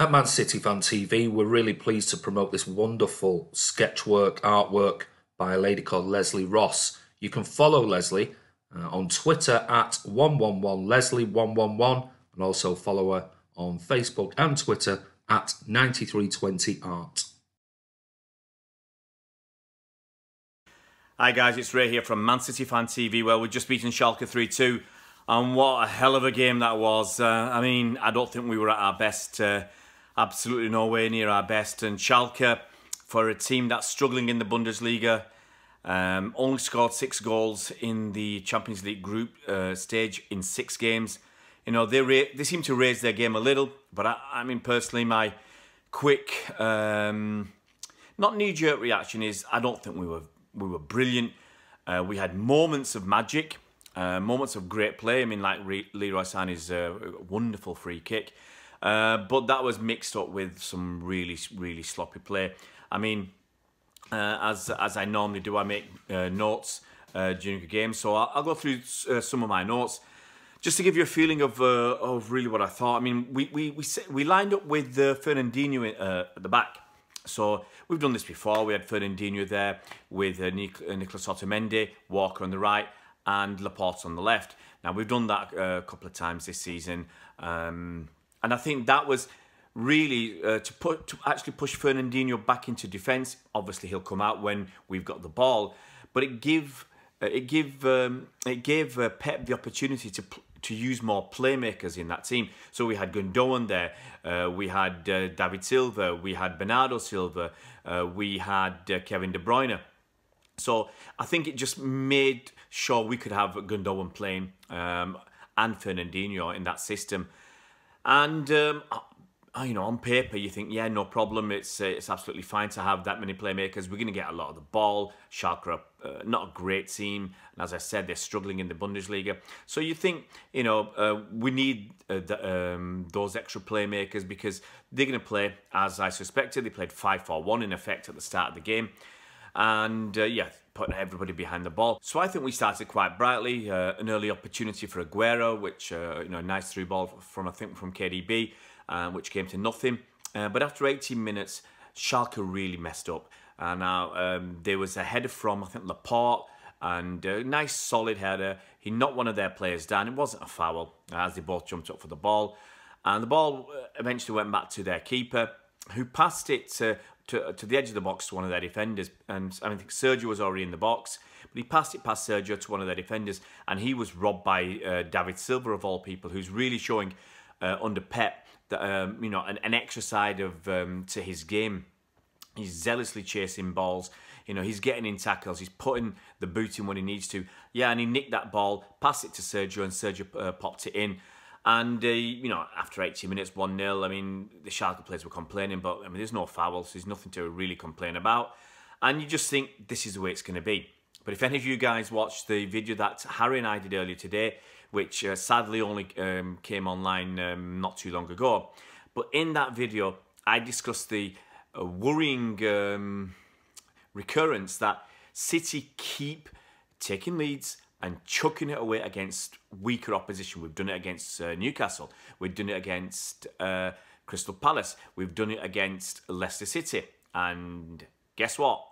At Man City Fan TV, we're really pleased to promote this wonderful sketchwork artwork by a lady called Leslie Ross. You can follow Leslie on Twitter at 111Leslie111 and also follow her on Facebook and Twitter at 9320art. Hi guys, it's Ray here from Man City Fan TV. Well, we've just beaten Schalke 3-2 and what a hell of a game that was. I mean, I don't think we were at our best. Absolutely nowhere near our best. And Schalke, for a team that's struggling in the Bundesliga, only scored 6 goals in the Champions League group stage in 6 games. You know, they seem to raise their game a little, but I mean, personally, my quick, not knee-jerk reaction is I don't think we were brilliant. We had moments of magic, moments of great play. I mean, like Leroy Sané's wonderful free kick. But that was mixed up with some really sloppy play. I mean, as I normally do, I make notes during the game. So I'll go through some of my notes just to give you a feeling of really what I thought. I mean, we lined up with Fernandinho at the back. So we've done this before. We had Fernandinho there with Nicolas Otamendi, Walker on the right, and Laporte on the left. Now we've done that a couple of times this season. And I think that was really to actually push Fernandinho back into defence. Obviously, he'll come out when we've got the ball, but it gave Pep the opportunity to use more playmakers in that team. So we had Gundogan there, we had David Silva, we had Bernardo Silva, we had Kevin De Bruyne. So I think it just made sure we could have Gundogan playing and Fernandinho in that system. And you know, on paper you think, yeah, no problem. It's absolutely fine to have that many playmakers. We're going to get a lot of the ball. Schalke are not a great team, and as I said, they're struggling in the Bundesliga. So you think, you know, we need those extra playmakers because they're going to play as I suspected. They played 5-4-1 in effect at the start of the game, and yeah, putting everybody behind the ball. So I think we started quite brightly. An early opportunity for Aguero, which you know, a nice through ball from KDB, which came to nothing. But after 18 minutes, Schalke really messed up. Now there was a header from I think Laporte, and a nice solid header. He knocked one of their players down. It wasn't a foul as they both jumped up for the ball, and the ball eventually went back to their keeper, who passed it to the edge of the box to one of their defenders. And I think Sergio was already in the box, but he passed it past Sergio to one of their defenders, and he was robbed by David Silva, of all people, who's really showing under Pep that you know, an extra side of to his game. He's zealously chasing balls. You know, he's getting in tackles. He's putting the boot in when he needs to. Yeah, and he nicked that ball, passed it to Sergio, and Sergio popped it in. And, you know, after 80 minutes, 1-0, I mean, the Schalke players were complaining, but, I mean, there's no fouls. There's nothing to really complain about. And you just think this is the way it's going to be. But if any of you guys watched the video that Harry and I did earlier today, which sadly only came online not too long ago, but in that video, I discussed the worrying recurrence that City keep taking leads and chucking it away against weaker opposition. We've done it against Newcastle. We've done it against Crystal Palace. We've done it against Leicester City. And guess what?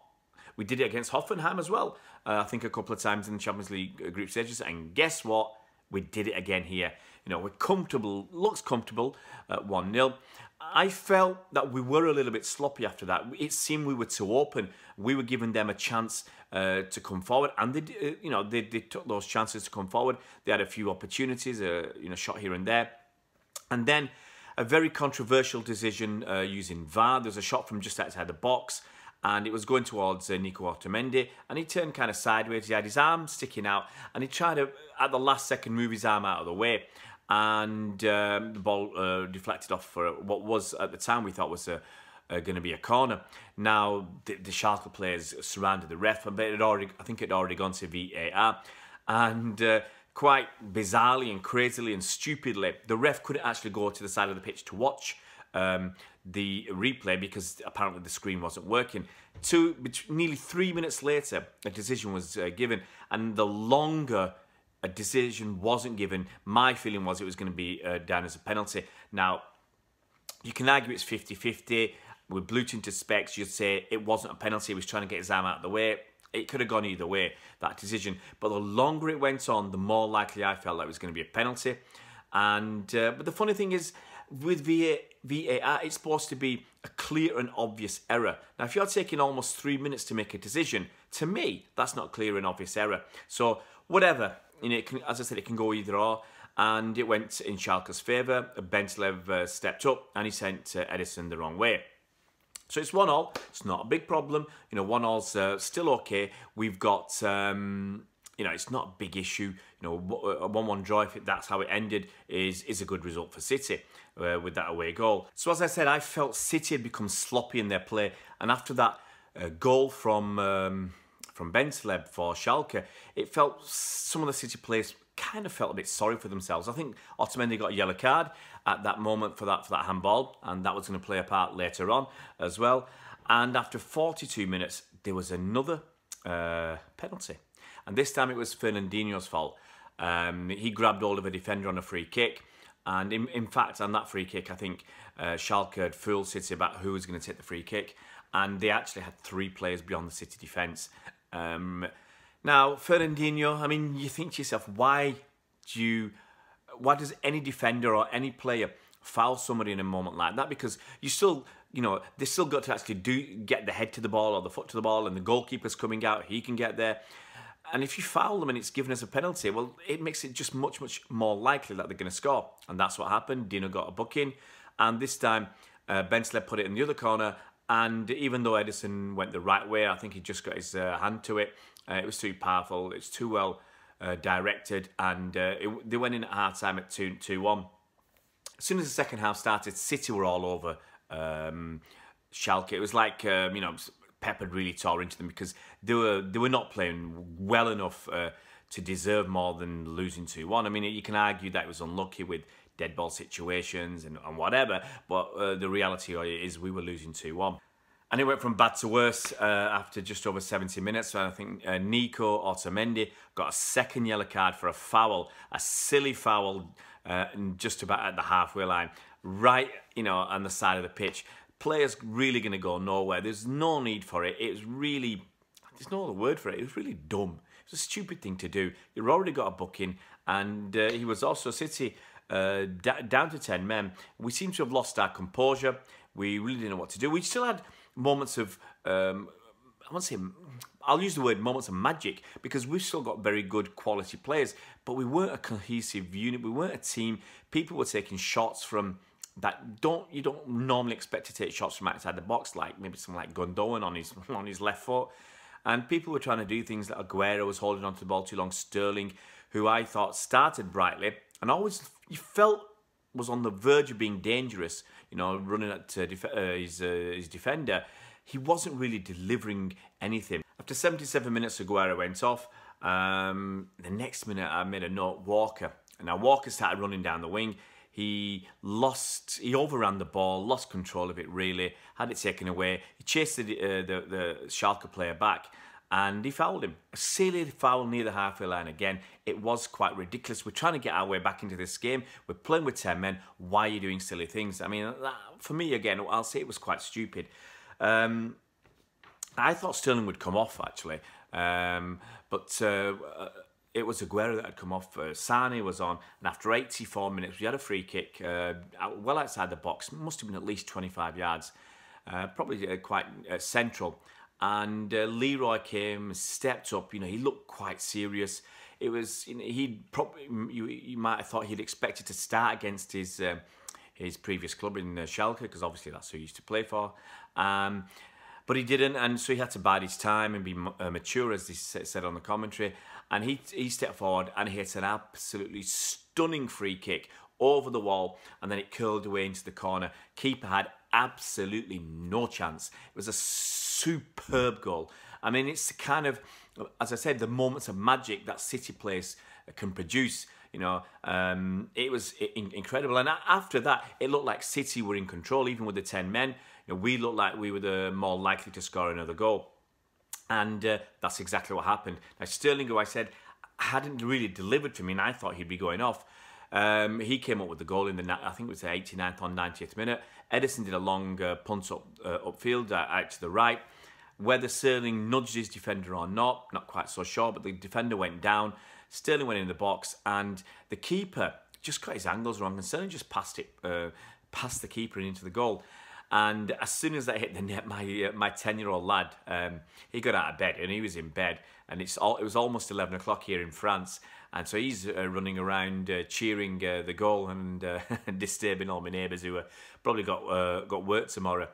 We did it against Hoffenheim as well. I think a couple of times in the Champions League group stages. And guess what? We did it again here. You know, we're comfortable, looks comfortable at 1-0. I felt that we were a little bit sloppy after that. It seemed we were too open. We were giving them a chance to come forward, and they, you know, they took those chances to come forward. They had a few opportunities, you know, shot here and there, and then a very controversial decision using VAR. There was a shot from just outside the box, and it was going towards Nico Otamendi, and he turned kind of sideways. He had his arm sticking out, and he tried to, at the last second, move his arm out of the way, and the ball deflected off for what was, at the time, we thought was going to be a corner. Now, the Schalke players surrounded the ref, but I think it had already gone to VAR, and quite bizarrely and crazily and stupidly, the ref couldn't actually go to the side of the pitch to watch the replay because apparently the screen wasn't working. Nearly 3 minutes later, a decision was given, and the longer a decision wasn't given, my feeling was it was going to be down as a penalty. Now, You can argue it's 50-50. With blue tinted specs, you'd say it wasn't a penalty. He was trying to get his arm out of the way. It could have gone either way, that decision. But the longer it went on, the more likely I felt that it was going to be a penalty. And but the funny thing is, with VAR, it's supposed to be a clear and obvious error. Now, if you're taking almost 3 minutes to make a decision, to me, that's not clear and obvious error. So whatever, you know, it can, as I said, it can go either or. And it went in Schalke's favour. Bentlev stepped up and he sent Edison the wrong way. So it's 1-1. It's not a big problem. You know, 1-1's still okay. We've got, you know, it's not a big issue. You know, a 1-1 draw, if that's how it ended, is a good result for City with that away goal. So as I said, I felt City had become sloppy in their play. And after that goal from Bentlev for Schalke, it felt some of the City players kind of felt a bit sorry for themselves. I think Otamendi got a yellow card at that moment for that handball, and that was going to play a part later on as well. And after 42 minutes, there was another penalty, and this time it was Fernandinho's fault. He grabbed hold of a defender on a free kick, and in fact, on that free kick, I think Schalke had fooled City about who was going to take the free kick, and they actually had 3 players beyond the City defence. Now, Fernandinho, I mean, you think to yourself, why does any defender or any player foul somebody in a moment like that? Because you still, you know, they still got to actually get the head to the ball or the foot to the ball, and the goalkeeper's coming out, he can get there. And if you foul them and it's given as a penalty, well, it makes it just much, much more likely that they're going to score. And that's what happened. Dino got a booking, and this time Bentlev put it in the other corner. And even though Edison went the right way, I think he just got his hand to it. It was too powerful. It's too well directed, and they went in at half time at 2-1. As soon as the second half started, City were all over Schalke. It was like you know, Pep had really tore into them because they were not playing well enough to deserve more than losing 2-1. I mean, you can argue that it was unlucky with dead ball situations and whatever, but the reality is we were losing 2-1. And it went from bad to worse after just over 70 minutes. So I think Nico Otamendi got a second yellow card for a foul, a silly foul just about at the halfway line, right, you know, on the side of the pitch. Players really going to go nowhere. There's no need for it. It was really, there's no other word for it. It was really dumb. It was a stupid thing to do. You've already got a booking, and he was also City down to 10 men. We seem to have lost our composure. We really didn't know what to do. We still had moments of, I'll use the word moments of magic, because we've still got very good quality players, but we weren't a cohesive unit. We weren't a team. People were taking shots from that you don't normally expect to take shots from outside the box, like maybe someone like Gundogan on his left foot. And people were trying to do things like Aguero was holding onto the ball too long. Sterling, who I thought started brightly and always you felt was on the verge of being dangerous, you know, running at his defender. He wasn't really delivering anything. After 77 minutes, Aguero went off. The next minute, I made a note, Walker. And now Walker started running down the wing. He overran the ball, lost control of it really, had it taken away. He chased the Schalke player back, and he fouled him. A silly foul near the halfway line again. It was quite ridiculous. We're trying to get our way back into this game. We're playing with 10 men. Why are you doing silly things? I mean, for me, again, I'll say it was quite stupid. I thought Sterling would come off, actually. But it was Aguero that had come off. Sane was on. And after 84 minutes, we had a free kick well outside the box. Must have been at least 25 yards. Probably quite central. And Leroy came, stepped up. You know, he looked quite serious. It was, you know, you might have thought he'd expected to start against his previous club in Schalke, because obviously that's who he used to play for. But he didn't, and so he had to bide his time and be mature, as they said on the commentary. And he stepped forward and hit an absolutely stunning free kick over the wall, and then it curled away into the corner. Keeper had absolutely no chance. It was a superb goal. I mean, it's the kind of, as I said, the moments of magic that City players can produce. You know, it was incredible. And after that, it looked like City were in control, even with the 10 men. You know, we looked like we were the more likely to score another goal. And that's exactly what happened. Now, Sterling, who I said hadn't really delivered for me, and I thought he'd be going off. He came up with the goal in the, I think it was the 89th or 90th minute. Edison did a long punt upfield out to the right. Whether Sterling nudged his defender or not quite so sure, but the defender went down. Sterling went in the box, and the keeper just got his angles wrong, and Sterling just passed it past the keeper and into the goal. And as soon as that hit the net, my 10-year-old lad, he got out of bed, and he was in bed, and it was almost 11 o'clock here in France, and so he's running around cheering the goal and disturbing all my neighbours who probably got work tomorrow.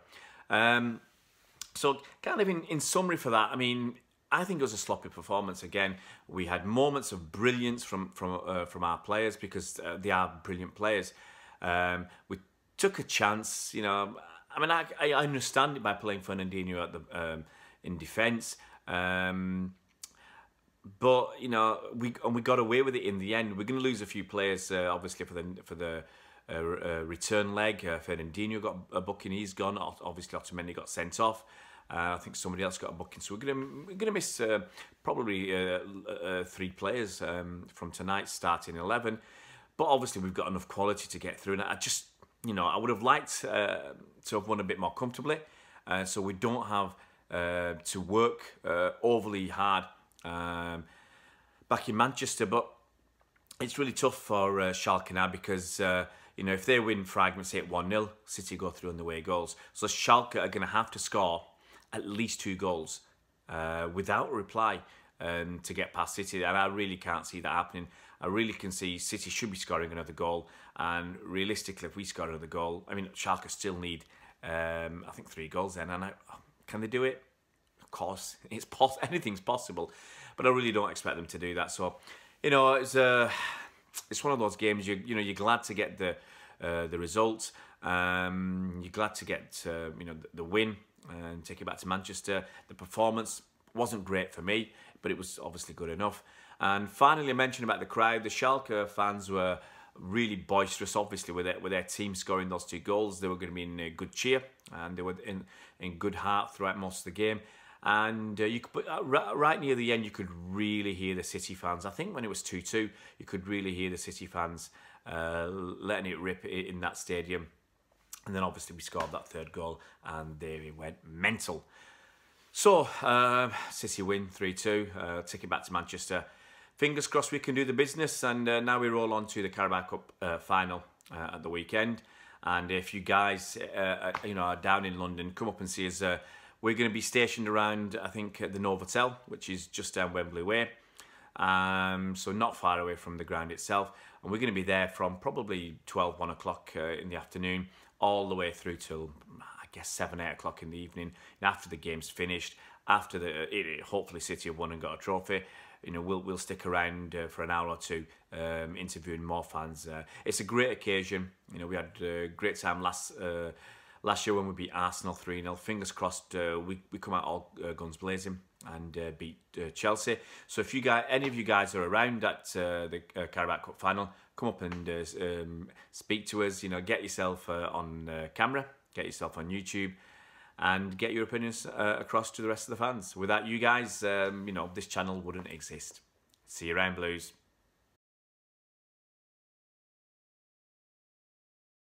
So kind of in summary for that, I mean, I think it was a sloppy performance again. We had moments of brilliance from our players, because they are brilliant players. We took a chance, you know. I mean, I understand it by playing Fernandinho at the in defence, but you know, we got away with it in the end. We're going to lose a few players, obviously for the return leg. Fernandinho got a booking; he's gone. Obviously, Otamendi got sent off. I think somebody else got a booking, so we're gonna miss probably 3 players from tonight's starting 11. But obviously, we've got enough quality to get through, and I just, you know, I would have liked to have won a bit more comfortably, so we don't have to work overly hard back in Manchester. But it's really tough for Schalke now, because you know, if they win, for argument's sake, 1-0, City go through on the away goals. So Schalke are going to have to score at least 2 goals without reply to get past City, and I really can't see that happening. I really can see City should be scoring another goal, and realistically, if we score another goal, I mean, Schalke still need, I think, 3 goals then, and can they do it? Of course, anything's possible, but I really don't expect them to do that. So, you know, it's one of those games. You know, you're glad to get the result. You're glad to get you know, the win and take it back to Manchester. The performance wasn't great for me, but it was obviously good enough. And finally, I mentioned about the crowd. The Schalke fans were really boisterous, obviously, with their team scoring those 2 goals. They were going to be in good cheer, and they were in good heart throughout most of the game. And you could put right near the end, you could really hear the City fans. I think when it was 2-2, you could really hear the City fans letting it rip in that stadium. And then obviously we scored that 3rd goal, and they went mental. So City win 3-2, take it back to Manchester. Fingers crossed we can do the business, and now we roll on to the Carabao Cup final at the weekend. And if you guys you know, are down in London, come up and see us. We're going to be stationed around, I think, the Novotel, which is just down Wembley Way. So not far away from the ground itself. And we're going to be there from probably 1 o'clock in the afternoon, all the way through till, I guess, 7, 8 o'clock in the evening. And after the game's finished, after hopefully City have won and got a trophy, you know, we'll stick around for an hour or 2 interviewing more fans. It's a great occasion. You know, we had a great time last year when we beat Arsenal 3-0. Fingers crossed we come out all guns blazing and beat Chelsea. So if any of you guys are around at the Carabao Cup final, come up and speak to us. You know, get yourself on camera, get yourself on YouTube, and get your opinions across to the rest of the fans. Without you guys, you know, this channel wouldn't exist. See you around, Blues.